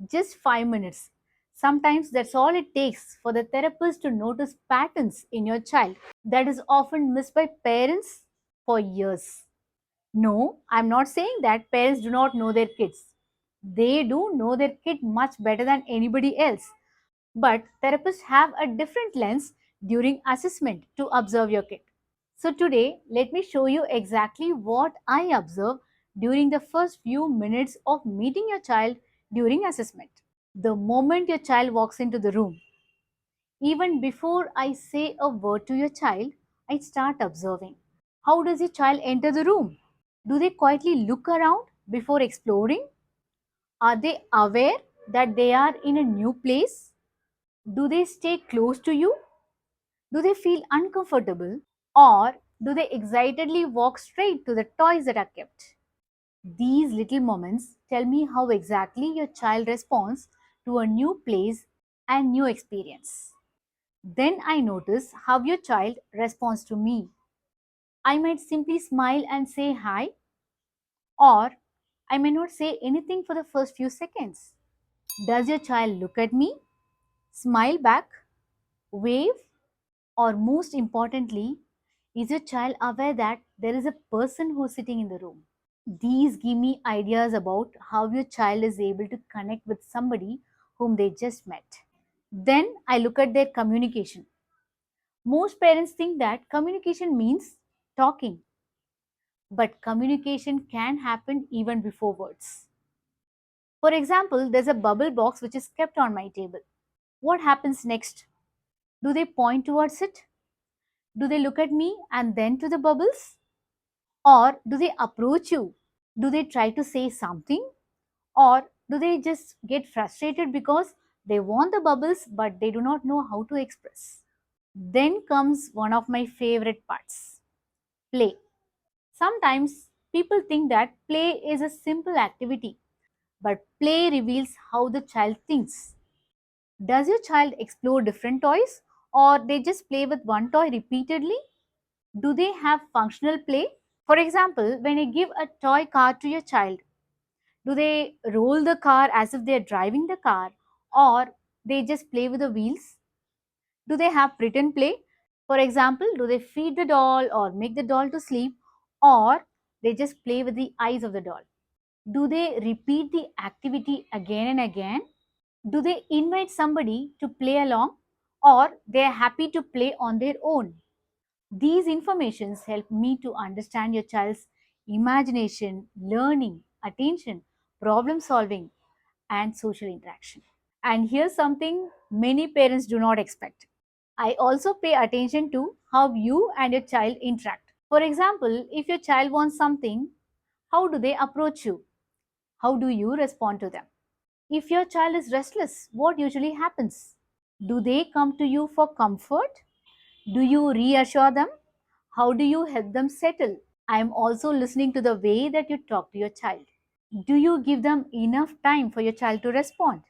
Just 5 minutes. Sometimes that's all it takes for the therapist to notice patterns in your child that is often missed by parents for years. No, I'm not saying that parents do not know their kids. They do know their kid much better than anybody else. But therapists have a different lens during assessment to observe your kid. So today, let me show you exactly what I observe during the first few minutes of meeting your child during assessment. The moment your child walks into the room, even before I say a word to your child, I start observing. How does your child enter the room? Do they quietly look around before exploring? Are they aware that they are in a new place? Do they stay close to you? Do they feel uncomfortable? Or do they excitedly walk straight to the toys that are kept? These little moments tell me how exactly your child responds to a new place and new experience. Then I notice how your child responds to me. I might simply smile and say hi, or I may not say anything for the first few seconds. Does your child look at me, smile back, wave, or most importantly, is your child aware that there is a person who is sitting in the room? These give me ideas about how your child is able to connect with somebody whom they just met. Then I look at their communication. Most parents think that communication means talking, but communication can happen even before words. For example, there's a bubble box which is kept on my table. What happens next? Do they point towards it? Do they look at me and then to the bubbles? Or do they approach you? Do they try to say something? Or do they just get frustrated because they want the bubbles but they do not know how to express? Then comes one of my favorite parts, play. Sometimes people think that play is a simple activity, but play reveals how the child thinks. Does your child explore different toys or they just play with one toy repeatedly? Do they have functional play? For example, when you give a toy car to your child, do they roll the car as if they are driving the car or they just play with the wheels? Do they have pretend play? For example, do they feed the doll or make the doll to sleep or they just play with the eyes of the doll? Do they repeat the activity again and again? Do they invite somebody to play along or they are happy to play on their own? These informations help me to understand your child's imagination, learning, attention, problem solving, and social interaction. And here's something many parents do not expect. I also pay attention to how you and your child interact. For example, if your child wants something, how do they approach you? How do you respond to them? If your child is restless, what usually happens? Do they come to you for comfort? Do you reassure them? How do you help them settle? I am also listening to the way that you talk to your child. Do you give them enough time for your child to respond?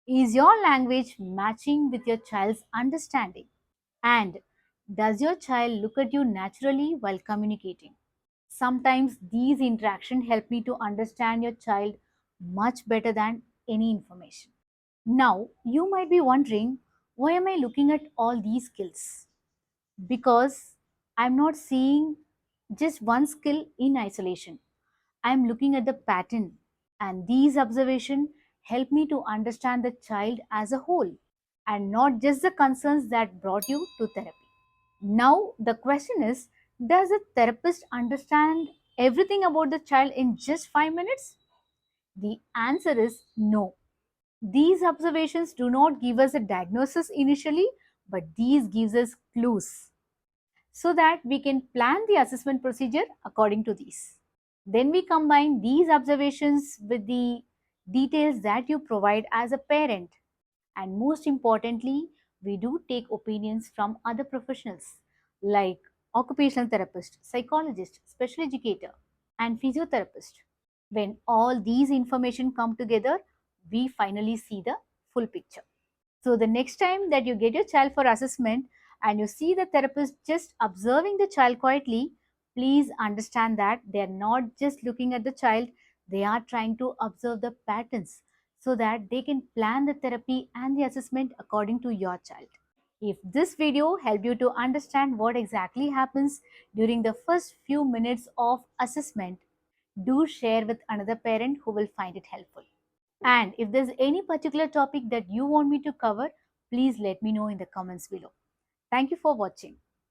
Is your language matching with your child's understanding? And does your child look at you naturally while communicating? Sometimes these interactions help me to understand your child much better than any information. Now, you might be wondering, why am I looking at all these skills? Because I'm not seeing just one skill in isolation. I'm looking at the pattern, and these observations help me to understand the child as a whole and not just the concerns that brought you to therapy. Now, the question is, does a therapist understand everything about the child in just 5 minutes? The answer is no. These observations do not give us a diagnosis initially, but these gives us clues so that we can plan the assessment procedure according to these. Then we combine these observations with the details that you provide as a parent. And most importantly, we do take opinions from other professionals like occupational therapist, psychologist, special educator, and physiotherapist. When all these information come together, we finally see the full picture. So the next time that you get your child for assessment and you see the therapist just observing the child quietly, please understand that they are not just looking at the child, they are trying to observe the patterns so that they can plan the therapy and the assessment according to your child. If this video helped you to understand what exactly happens during the first few minutes of assessment, do share with another parent who will find it helpful. And if there's any particular topic that you want me to cover, please let me know in the comments below. Thank you for watching.